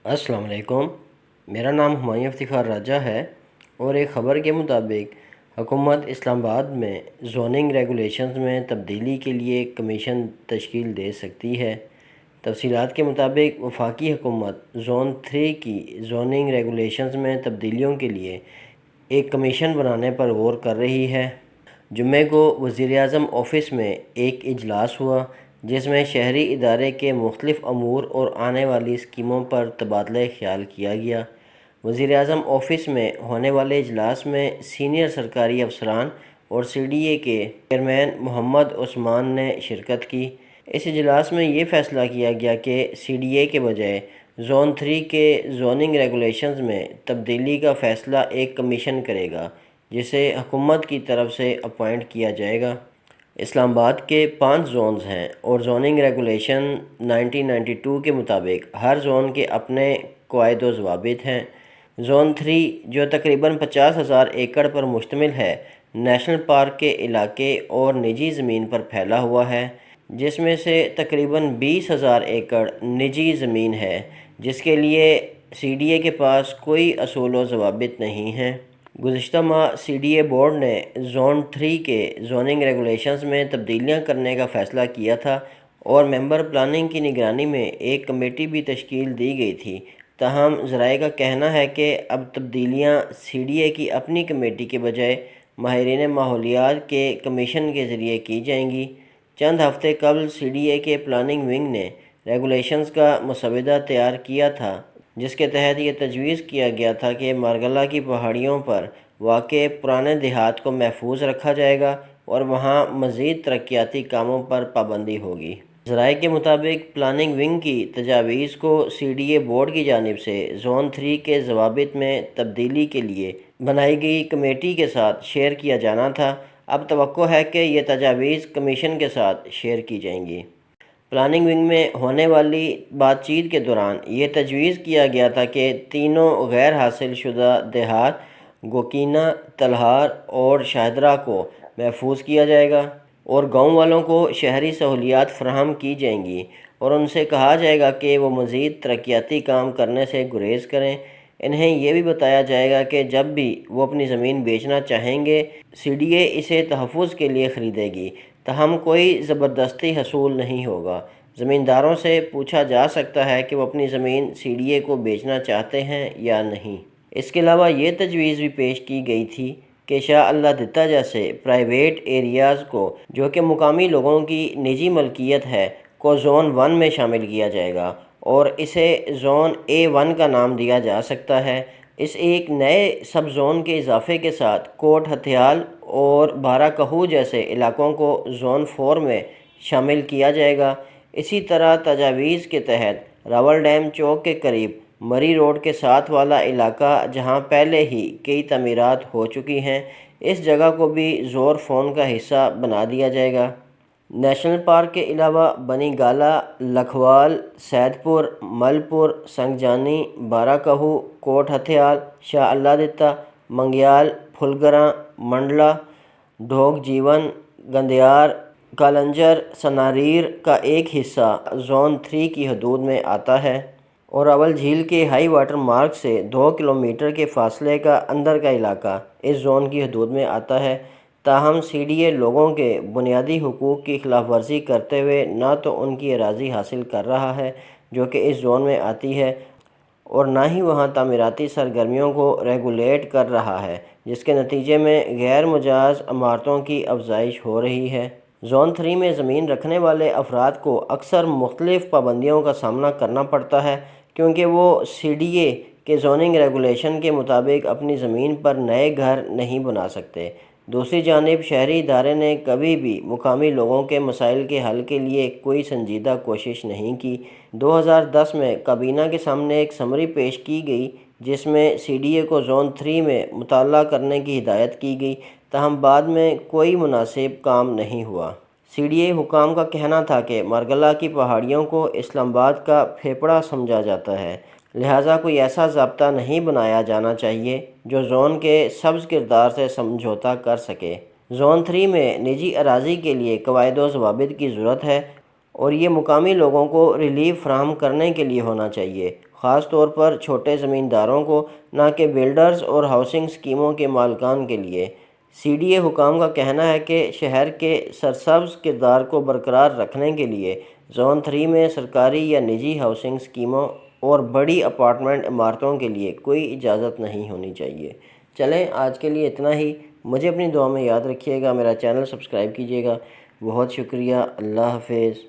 السلام علیکم۔ میرا نام ہمایوں افتخار راجہ ہے اور ایک خبر کے مطابق حکومت اسلام آباد میں زوننگ ریگولیشنز میں تبدیلی کے لیے کمیشن تشکیل دے سکتی ہے۔ تفصیلات کے مطابق وفاقی حکومت زون 3 کی زوننگ ریگولیشنز میں تبدیلیوں کے لیے ایک کمیشن بنانے پر غور کر رہی ہے۔ جمعے کو وزیراعظم آفس میں ایک اجلاس ہوا جس میں شہری ادارے کے مختلف امور اور آنے والی اسکیموں پر تبادلہ خیال کیا گیا۔ وزیراعظم آفس میں ہونے والے اجلاس میں سینئر سرکاری افسران اور سی ڈی اے کے چیئرمین محمد عثمان نے شرکت کی۔ اس اجلاس میں یہ فیصلہ کیا گیا کہ سی ڈی اے کے بجائے زون 3 کے زوننگ ریگولیشنز میں تبدیلی کا فیصلہ ایک کمیشن کرے گا جسے حکومت کی طرف سے اپائنٹ کیا جائے گا۔ اسلام آباد کے 5 زونز ہیں اور زوننگ ریگولیشن 1992 کے مطابق ہر زون کے اپنے قواعد و ضوابط ہیں۔ زون 3 جو تقریباً 50,000 ایکڑ پر مشتمل ہے، نیشنل پارک کے علاقے اور نجی زمین پر پھیلا ہوا ہے، جس میں سے تقریباً 20,000 ایکڑ نجی زمین ہے جس کے لیے سی ڈی اے کے پاس کوئی اصول و ضوابط نہیں ہیں۔ گزشتہ ماہ سی ڈی اے بورڈ نے زون 3 کے زوننگ ریگولیشنز میں تبدیلیاں کرنے کا فیصلہ کیا تھا اور ممبر پلاننگ کی نگرانی میں ایک کمیٹی بھی تشکیل دی گئی تھی۔ تاہم ذرائع کا کہنا ہے کہ اب تبدیلیاں سی ڈی اے کی اپنی کمیٹی کے بجائے ماہرین ماحولیات کے کمیشن کے ذریعے کی جائیں گی۔ چند ہفتے قبل سی ڈی اے کے پلاننگ ونگ نے ریگولیشنز کا مسودہ تیار کیا تھا جس کے تحت یہ تجویز کیا گیا تھا کہ مارگلہ کی پہاڑیوں پر واقع پرانے دیہات کو محفوظ رکھا جائے گا اور وہاں مزید ترقیاتی کاموں پر پابندی ہوگی۔ ذرائع کے مطابق پلاننگ ونگ کی تجاویز کو سی ڈی اے بورڈ کی جانب سے زون 3 کے ضوابط میں تبدیلی کے لیے بنائی گئی کمیٹی کے ساتھ شیئر کیا جانا تھا۔ اب توقع ہے کہ یہ تجاویز کمیشن کے ساتھ شیئر کی جائیں گی۔ پلاننگ ونگ میں ہونے والی بات چیت کے دوران یہ تجویز کیا گیا تھا کہ تینوں غیر حاصل شدہ دیہات گوکینا، تلہار اور شاہدرہ کو محفوظ کیا جائے گا اور گاؤں والوں کو شہری سہولیات فراہم کی جائیں گی اور ان سے کہا جائے گا کہ وہ مزید ترقیاتی کام کرنے سے گریز کریں۔ انہیں یہ بھی بتایا جائے گا کہ جب بھی وہ اپنی زمین بیچنا چاہیں گے سی ڈی اے اسے تحفظ کے لیے خریدے گی، تاہم کوئی زبردستی حصول نہیں ہوگا۔ زمینداروں سے پوچھا جا سکتا ہے کہ وہ اپنی زمین سی ڈی اے کو بیچنا چاہتے ہیں یا نہیں۔ اس کے علاوہ یہ تجویز بھی پیش کی گئی تھی کہ شاہ اللہ دتہ جیسے پرائیویٹ ایریاز کو جو کہ مقامی لوگوں کی نجی ملکیت ہے کو زون 1 میں شامل کیا جائے گا اور اسے زون A1 کا نام دیا جا سکتا ہے۔ اس ایک نئے سب زون کے اضافے کے ساتھ کوٹ ہتھیال اور بارہ کہو جیسے علاقوں کو زون 4 میں شامل کیا جائے گا۔ اسی طرح تجاویز کے تحت راول ڈیم چوک کے قریب مری روڈ کے ساتھ والا علاقہ جہاں پہلے ہی کئی تعمیرات ہو چکی ہیں، اس جگہ کو بھی زور فون کا حصہ بنا دیا جائے گا۔ نیشنل پارک کے علاوہ بنی گالہ، لکھوال، سید پور، مل پور، سنگ جانی، بارہ کہو، کوٹ ہتھیال، شاہ اللہ دتہ، منگیال، پھلگراں، منڈلا، ڈھوگ جیون، گندیار، کالنجر، سناریر کا ایک حصہ زون 3 کی حدود میں آتا ہے اور راول جھیل کے ہائی واٹر مارک سے 2 کلومیٹر کے فاصلے کا اندر کا علاقہ اس زون کی حدود میں آتا ہے۔ تاہم سی ڈی اے لوگوں کے بنیادی حقوق کی خلاف ورزی کرتے ہوئے نہ تو ان کی اراضی حاصل کر رہا ہے جو کہ اس زون میں آتی ہے اور نہ ہی وہاں تعمیراتی سرگرمیوں کو ریگولیٹ کر رہا ہے، جس کے نتیجے میں غیر مجاز عمارتوں کی افزائش ہو رہی ہے۔ زون 3 میں زمین رکھنے والے افراد کو اکثر مختلف پابندیوں کا سامنا کرنا پڑتا ہے کیونکہ وہ سی ڈی اے کے زوننگ ریگولیشن کے مطابق اپنی زمین پر نئے گھر نہیں بنا سکتے۔ دوسری جانب شہری ادارے نے کبھی بھی مقامی لوگوں کے مسائل کے حل کے لیے کوئی سنجیدہ کوشش نہیں کی۔ 2010 میں کابینہ کے سامنے ایک سمری پیش کی گئی جس میں سی ڈی اے کو زون 3 میں مطالعہ کرنے کی ہدایت کی گئی، تاہم بعد میں کوئی مناسب کام نہیں ہوا۔ سی ڈی اے حکام کا کہنا تھا کہ مارگلہ کی پہاڑیوں کو اسلام آباد کا پھیپھڑا سمجھا جاتا ہے، لہٰذا کوئی ایسا ضابطہ نہیں بنایا جانا چاہیے جو زون کے سبز کردار سے سمجھوتا کر سکے۔ زون 3 میں نجی اراضی کے لیے قواعد و ضوابط کی ضرورت ہے اور یہ مقامی لوگوں کو ریلیف فراہم کرنے کے لیے ہونا چاہیے، خاص طور پر چھوٹے زمینداروں کو، نہ کہ بلڈرز اور ہاؤسنگ اسکیموں کے مالکان کے لیے۔ سی ڈی اے حکام کا کہنا ہے کہ شہر کے سرسبز کردار کو برقرار رکھنے کے لیے زون 3 میں سرکاری یا نجی ہاؤسنگ اسکیموں اور بڑی اپارٹمنٹ عمارتوں کے لیے کوئی اجازت نہیں ہونی چاہیے۔ چلیں آج کے لیے اتنا ہی۔ مجھے اپنی دعا میں یاد رکھیے گا، میرا چینل سبسکرائب کیجیے گا۔ بہت شکریہ، اللہ حافظ۔